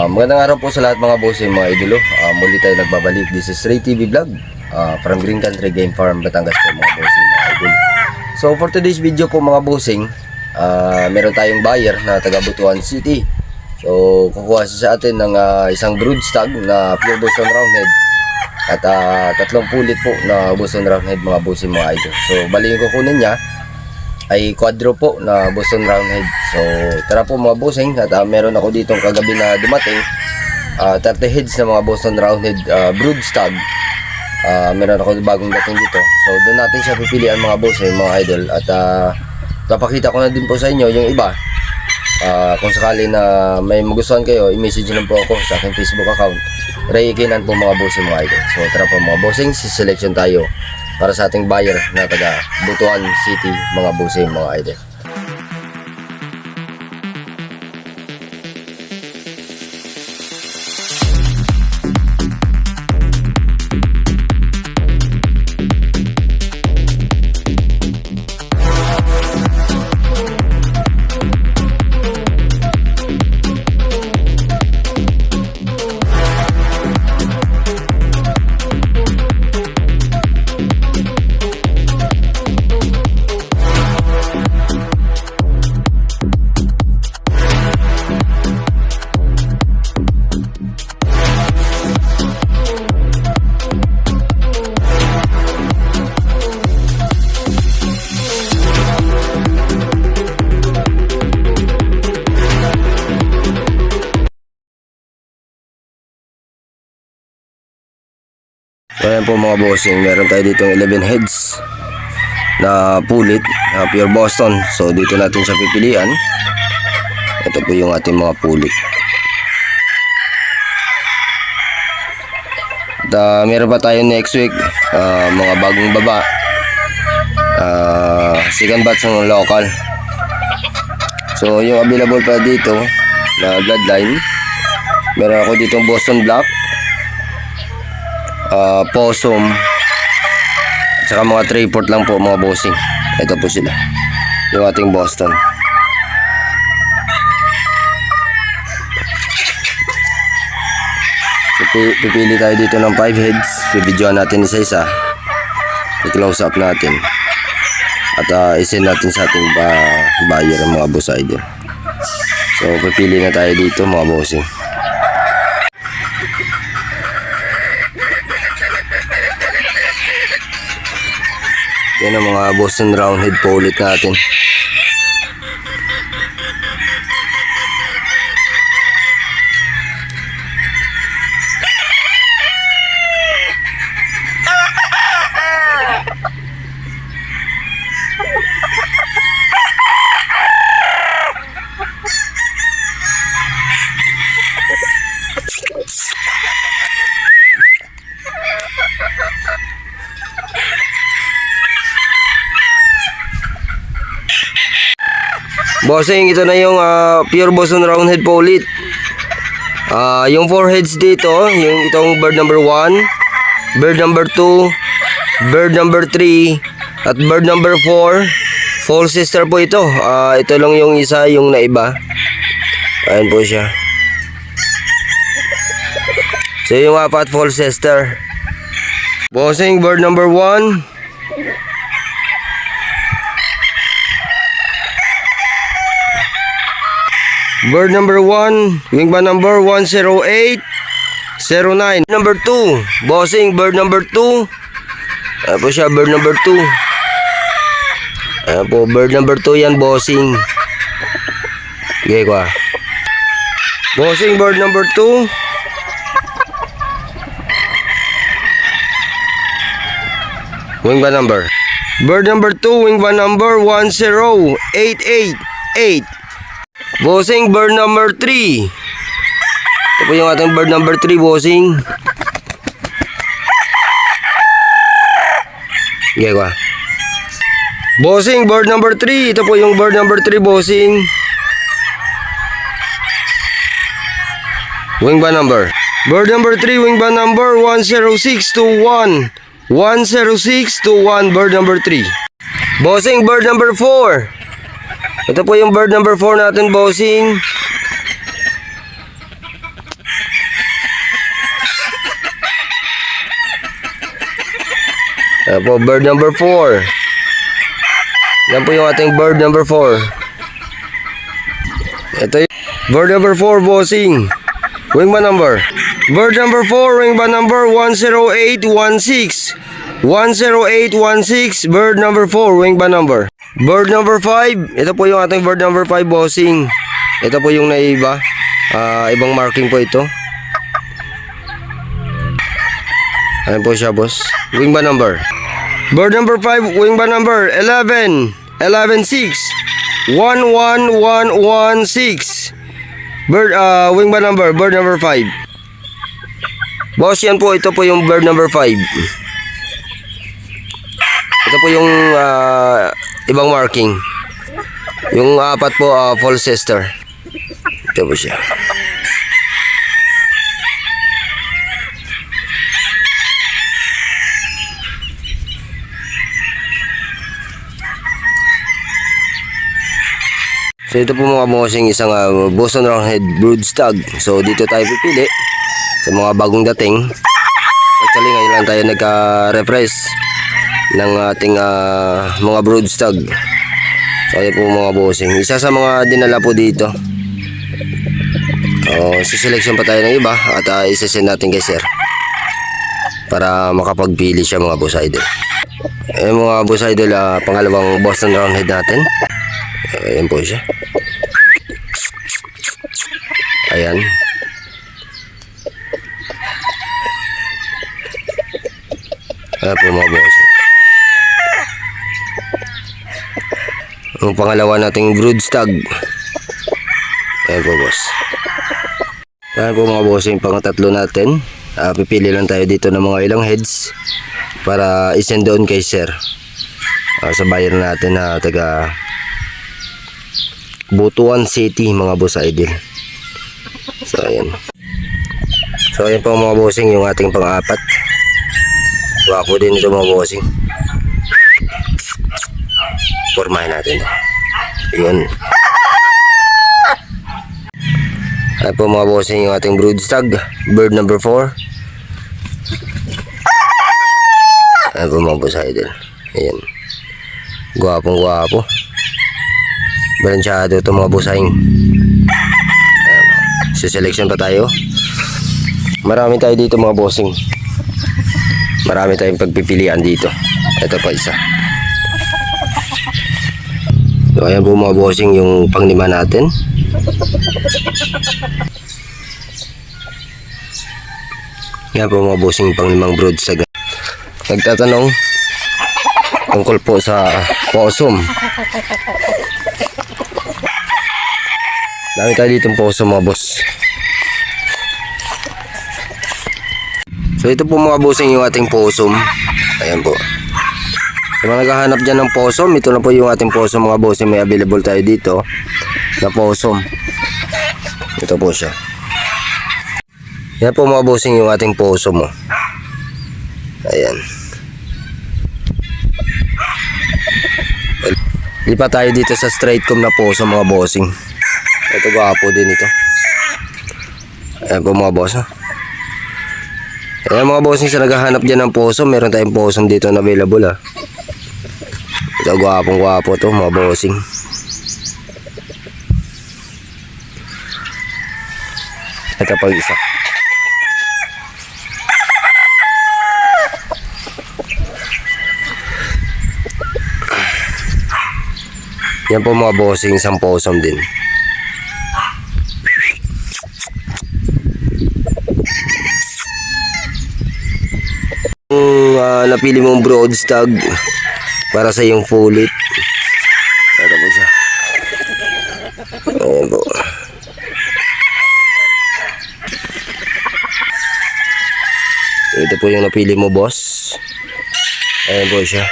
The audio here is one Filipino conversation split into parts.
Magandang araw po sa lahat mga bossing, mga idolo. Muli tayo nagbabalik. This is Ray TV Vlog from Green Country Game Farm, Batangas po mga bossing, mga idolo. So for today's video po mga bossing, meron tayong buyer na taga Butuan City. So kukuha siya sa atin ng isang brood stag na pure Boston Roundhead at tatlong pulit po na Boston Roundhead mga bossing, mga idol. So bali yung kukunin niya ay quadro po na Boston Roundhead. So tara po mga bossing, at meron ako dito kagabi na dumating 30 heads na mga Boston Roundhead brood stag. Meron ako bagong dating dito. So doon natin siya pipilian mga bossing, mga idol. At papakita ko na din po sa inyo yung iba. Kung sakali na may magustuhan kayo, i-message lang po ako sa aking Facebook account, Ray Kinan po mga bossing, mga idol. So tara po mga bossing, selection tayo para sa ating buyer na taga Butuan City mga bossing, mga idol. So ayan po mga bossing, meron tayo dito 11 heads na pulit na pure Boston. So dito natin siya pipilian. Ito po yung ating mga pulit. At meron pa tayo next week mga bagong baba, second batch ng local. So yung available pa dito na bloodline, meron ako dito Boston Black, possum at saka mga Trayport lang po mga bossing. Ito po sila, yung ating Boston. So, pipili tayo dito ng 5 heads. Bibidyoan natin isa-isa, i-close up natin at isend natin sa ating buyer mga boss idol. So pipili na tayo dito mga bossing. Yan ang mga Boston Roundhead pulit natin. Bossing, ito na yung pure Boston Roundhead pulit. Yung 4 heads dito, yung itong bird number 1, bird number 2, bird number 3, at bird number 4. Full sister po ito. Ito lang yung isa, yung naiba. Ayan po siya. So yung apat full sister. Bossing, bird number 1, bird number 1, wing ba number 10809. Number 2, bossing, bird number 2. Ayan po siya, bird number 2. Ayan po, bird number 2 yan, bossing. Okay ko bossing, bird number 2. Wing ba number? Bird number 2, wing ba number 10888. Bossing, bird number 3. Ito po yung ating bird number 3, bossing. Okay ko bossing, bird number 3. Ito po yung bird number 3, bossing. Wing ba number? Bird number 3, wing ba number 10621. 10621, bird number 3. Bossing, bird number 4. Ito po yung bird number 4 natin, bossing. Ayan po, bird number 4. Yan po yung ating bird number 4. Ito yung bird number 4, bossing. Wingman number. Bird number 4, wingman number 10816. 10816, bird number 4, wingman number. Bird number 5, ito po yung ating bird number 5, bossing. Ito po yung naiba. Ibang marking po ito. Ayan po siya, boss. Wingman number. Bird number 5, wingman number 11116. 11116. Bird wingman number, bird number 5. Boss, yan po, ito po yung bird number 5. Ito po yung ibang marking. Yung apat po false sister. Ito po siya. So ito po mga bossing, isang Boston Roundhead brood stag. So dito tayo pipili sa mga bagong dating. Actually ngayon lang tayo nagka-refresh ng ating mga brood stag. So ayan po mga bossing, isa sa mga dinala po dito. Siselection pa tayo ng iba at isa-send natin kay sir para makapagpili siya mga boss idol. Mga boss idol, pangalawang Boston Roundhead natin. Ayan po siya. Ayan. Ayan po mga boss. Ang pangalawa nating brood stag. Ayan po boss. Ayan po mga boss, yung pangatatlo natin. Pipili lang tayo dito ng mga ilang heads para isend doon kay sir. Sa buyer natin na taga Butuan City mga boss idol. So ayan. So ayan po mga bossing, yung ating pang-apat. Wapo din ito mga bossing. Formahin natin. Yun. Ayan po mga bossing, yung ating brood stag, bird number 4. Ayan po mga boss idol. Ayan. Guwapong guwapo. Balansyado ito mga bossing. Selection pa tayo. Marami tayo dito mga bossing. Marami tayong pagpipilian dito. Ito pa isa. So ayan po mga bossing, yung panglima natin. Yan po mga bossing, panglimang brood stag. Nagtatanong tungkol po sa possum. Dami tayo dito possum mga boss. So ito po mga bossing, yung ating possum. Ayan po. Kung mga naghahanap dyan ng possum, ito na po yung ating possum mga bossing. May available tayo dito na possum. Ito po siya. Yan po mga bossing, yung ating possum. Ayan. Lipat tayo dito sa straight comb na possum mga bossing. Ito gwapo din ito. Ayan po mga boss. Ayan mga bossing, sa naghahanap dyan ng possum, meron tayong possum dito na available. Ito gwapong gwapo to mga bossing. Ito pa isa. Yan po mga bossing, isang possum din. Napili mong brood stag para sa iyong fulit. Ito po siya. Ayan po. Ito po yung napili mo boss. Ayan po siya.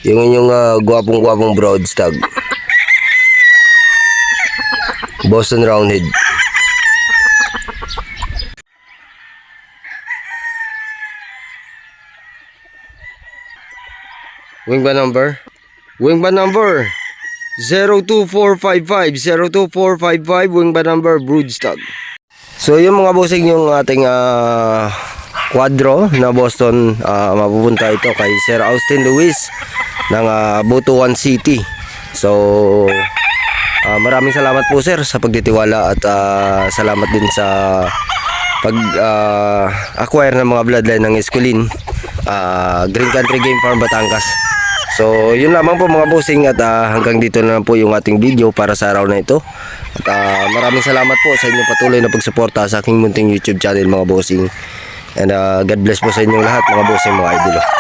Yung inyong gwapong brood stag. Boston Roundhead. Wingman number 02455 02455, wingman number brood stag. So yung mga bossing, yung ating quadro na Boston. Mapupunta ito kay Sir Austin Luis ng Butuan City. So maraming salamat po sir sa pagtitiwala at salamat din sa pag acquire ng mga bloodline ng Esculin, Green Country Game Farm Batangas. So yun lamang po mga bossing, at hanggang dito na lang po yung ating video para sa araw na ito. At maraming salamat po sa inyong patuloy na pagsuporta sa aking munting YouTube channel mga bossing. And God bless po sa inyong lahat mga bossing, mga idolo.